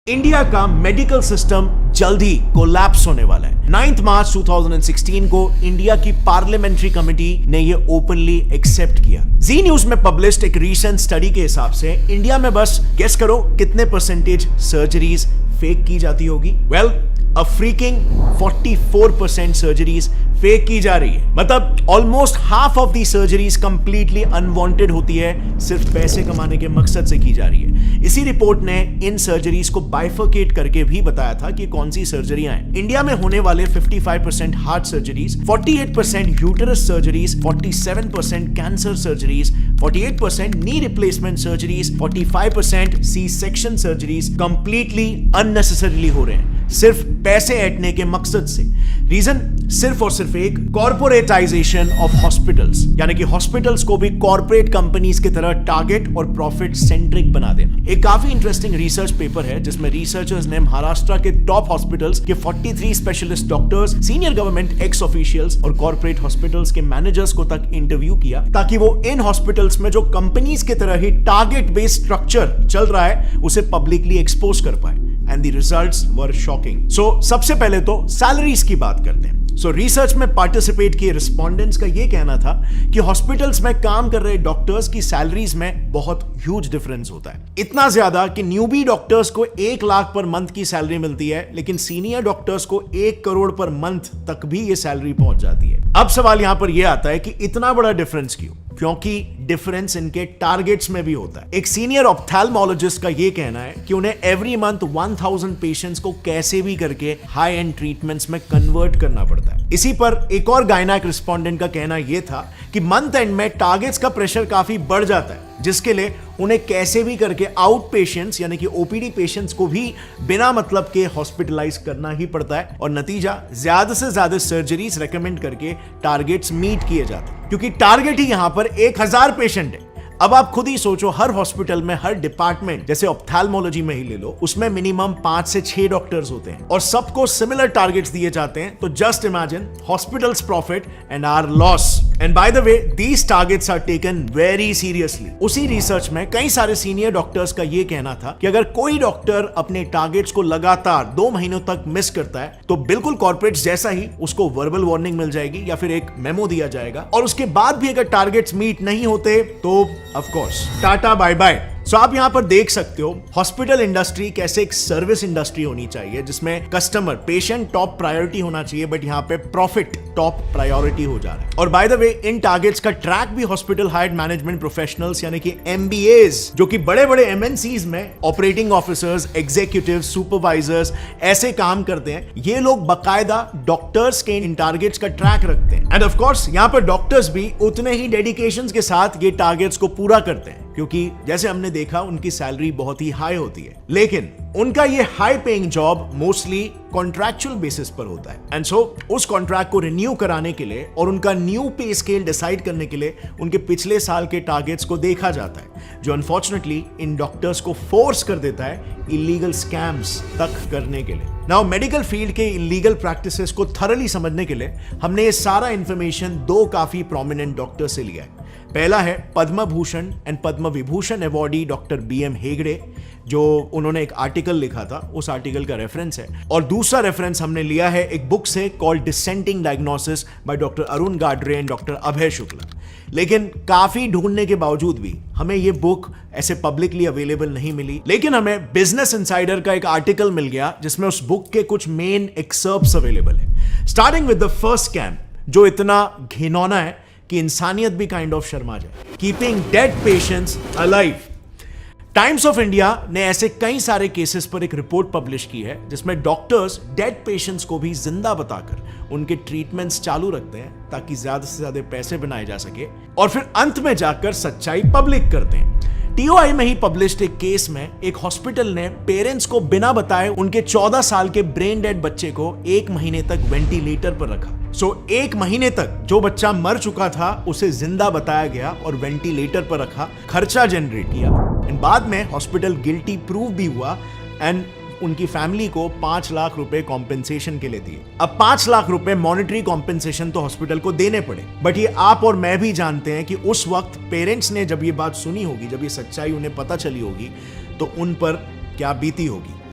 India का medical system जल्द ही collapse होने वाला है। 9 मार्च 2016 को इंडिया की पार्लियामेंट्री कमेटी ने ये ओपनली एक्सेप्ट किया। जी न्यूज में पब्लिश्ड एक रीसेंट स्टडी के हिसाब से इंडिया में बस गेस करो कितने परसेंटेज सर्जरीज फेक की जाती होगी। वेल, अ फ्रीकिंग 44% सर्जरीज फेक की जा रही है। मतलब almost half of the surgeries completely unwanted होती है, सिर्फ पैसे कमाने के मकसद से की जा रही है। इसी रिपोर्ट ने इन सर्जरीज को बाइफरकेट करके भी बताया था कि कौन सी सर्जरियां हैं। इंडिया में होने वाले 55% heart surgeries, 48% uterus surgeries, 47% cancer surgeries, 48% knee replacement surgeries, 45% C section surgeries completely unnecessarily हो रहे हैं, सिर्फ पैसे ऐंठने के मकसद से। रीजन सिर्फ और सिर्फ एक, कॉर्पोरेटाइजेशन ऑफ हॉस्पिटल्स, यानी कि हॉस्पिटल्स को भी कॉर्पोरेट कंपनीज की तरह टारगेट और प्रॉफिट सेंट्रिक बना देना। एक काफी इंटरेस्टिंग रिसर्च पेपर है जिसमें रिसर्चर्स ने महाराष्ट्र के टॉप हॉस्पिटल्स के 43 specialist doctors, senior government x officials और कॉर्पोरेट हॉस्पिटल्स के मैनेजर्स को तक इंटरव्यू किया, ताकि वो इन हॉस्पिटल्स में जो कंपनीज की तरह ही टारगेट बेस्ड स्ट्रक्चर चल रहा है उसे पब्लिकली एक्सपोज कर पाए। And the results were shocking. So, सबसे पहले तो सैलरीज की बात करते हैं। रिसर्च में पार्टिसिपेट किए रिस्पोंडेंट्स का यह कहना था कि हॉस्पिटल्स में काम कर रहे डॉक्टर्स की सैलरीज में बहुत ह्यूज डिफरेंस होता है। इतना ज्यादा कि न्यूबी डॉक्टर्स को 1 लाख पर मंथ की सैलरी मिलती है, लेकिन सीनियर डॉक्टर्स को 1 करोड़ पर मंथ तक भी ये सैलरी पहुंच जाती है। अब सवाल यहां पर यह आता है कि इतना बड़ा डिफरेंस क्यों? क्योंकि डिफरेंस इनके टारगेट्स में भी होता है। एक सीनियर ऑप्थेल्मोलॉजिस्ट का यह कहना है कि उन्हें एवरी मंथ 1000 पेशेंट्स को कैसे भी करके हाई एंड ट्रीटमेंट्स में कन्वर्ट करना पड़ता है। इसी पर एक और गायनेक रिस्पोंडेंट का कहना यह था कि मंथ एंड में टारगेट्स का प्रेशर काफी बढ़ जाता है, जिसके लिए उन्हें कैसे भी करके आउट पेशेंट्स यानी कि ओपीडी पेशेंट्स को भी बिना मतलब के हॉस्पिटलाइज करना ही पड़ता है, और नतीजा ज्यादा से ज्यादा सर्जरीज रेकमेंड करके टारगेट्स मीट किए जाते हैं, क्योंकि टारगेट ही यहां पर 1000 पेशेंट है। अब आप खुद ही सोचो, हर हॉस्पिटल में हर डिपार्टमेंट, जैसे ऑप्थेल्मोलॉजी में ही ले लो, उसमें मिनिमम 5 से 6 डॉक्टर्स होते हैं और सबको सिमिलर टारगेट्स दिए जाते हैं। तो just imagine hospitals profit and our loss. And by the way, these targets are taken very seriously. उसी रिसर्च में कई सारे सीनियर डॉक्टर्स का यह कहना था कि अगर कोई डॉक्टर अपने टारगेट्स को लगातार 2 महीनों तक मिस करता है तो बिल्कुल कॉर्पोरेट्स जैसा ही उसको वर्बल वार्निंग मिल जाएगी या फिर एक मेमो दिया जाएगा, और उसके बाद भी अगर टारगेट्स मीट नहीं होते तो of course tata bye bye. So आप यहां पर देख सकते हो हॉस्पिटल इंडस्ट्री कैसे एक सर्विस इंडस्ट्री होनी चाहिए, जिसमें कस्टमर, पेशेंट टॉप प्रायोरिटी होना चाहिए, बट यहां पे प्रॉफिट टॉप प्रायोरिटी हो जा रहा है। और bye the way, in targets का ट्रैक भी हॉस्पिटल हायर्ड मैनेजमेंट प्रोफेशनल्स यानी कि MBAs, जो कि बड़े बड़े MNCs में ऑपरेटिंग ऑफिसर्स, एग्जीक्यूटिव, सुपरवाइजर्स ऐसे काम करते हैं, ये लोग बकायदा डॉक्टर्स के इन टारगेट्स का ट्रैक रखते हैं। एंड ऑफ कोर्स यहां पर डॉक्टर्स भी उतने ही डेडिकेशन के साथ ये टारगेट्स को पूरा करते हैं, क्योंकि जैसे हमने देखा उनकी सैलरी बहुत ही हाई होती है, लेकिन उनका ये high paying job mostly contractual basis पर होता है। एंड सो उस कॉन्ट्रैक्ट को रिन्यू कराने के लिए और उनका न्यू पे स्केल डिसाइड करने के लिए उनके पिछले साल के टारगेट्स को देखा जाता है, जो अनफॉर्चुनेटली इन डॉक्टर्स को फोर्स कर देता है इलीगल स्कैम्स तक करने के लिए। नाउ मेडिकल फील्ड के इलीगल प्रैक्टिसेस को थरली समझने के लिए हमने ये सारा इंफॉर्मेशन 2 काफी प्रोमिनेंट डॉक्टर से लिया है। पहला है Padma Bhushan and Padma Vibhushan awardee doctor BM Hegde, जो उन्होंने एक आर्टिकल लिखा था, उस आर्टिकल का रेफरेंस है। और दूसरा रेफरेंस हमने लिया है एक बुक से called dissenting diagnosis by doctor Arun Gadre and doctor Abhay Shukla. लेकिन काफी ढूंढने के बावजूद भी हमें ये बुक ऐसे पब्लिकली अवेलेबल नहीं मिली, लेकिन हमें बिजनेस इनसाइडर का एक आर्टिकल मिल गया जिसमें उस बुक के कुछ मेन एक्सर्प्ट्स अवेलेबल है। Starting with the first scam, जो इतना घिनौना है कि इंसानियत भी काइंड ऑफ शर्मा जाए, keeping dead patients alive. Times of India ने ऐसे कई सारे केसेस पर एक रिपोर्ट पब्लिश की है जिसमें डॉक्टर्स डेड पेशेंट्स को भी जिंदा बताकर उनके ट्रीटमेंट्स चालू रखते हैं, ताकि ज्यादा से ज्यादा पैसे बनाए जा सके, और फिर अंत में जाकर सच्चाई पब्लिक करते हैं। TOI में ही पब्लिश्ड एक केस में एक हॉस्पिटल ने पेरेंट्स को बिना बताए उनके 14 साल के ब्रेन डेड बच्चे को 1 महीने तक वेंटिलेटर पर रखा। 1 महीने तक जो बच्चा मर चुका था उसे जिंदा बताया गया और वेंटिलेटर पर रखा, खर्चा जनरेट किया, एंड बाद में हॉस्पिटल गिल्टी प्रूव भी हुआ एंड उनकी फैमिली को 5 लाख रुपए कॉम्पेंसेशन के लिए दिए। अब 5 लाख रुपए मॉनेटरी कॉम्पेंसेशन तो हॉस्पिटल को देने पड़े, बट ये आप और मैं भी जानते हैं कि उस वक्त पेरेंट्स ने जब ये बात सुनी होगी, जब ये सच्चाई उन्हें पता चली होगी, तो उन पर क्या बीती होगी।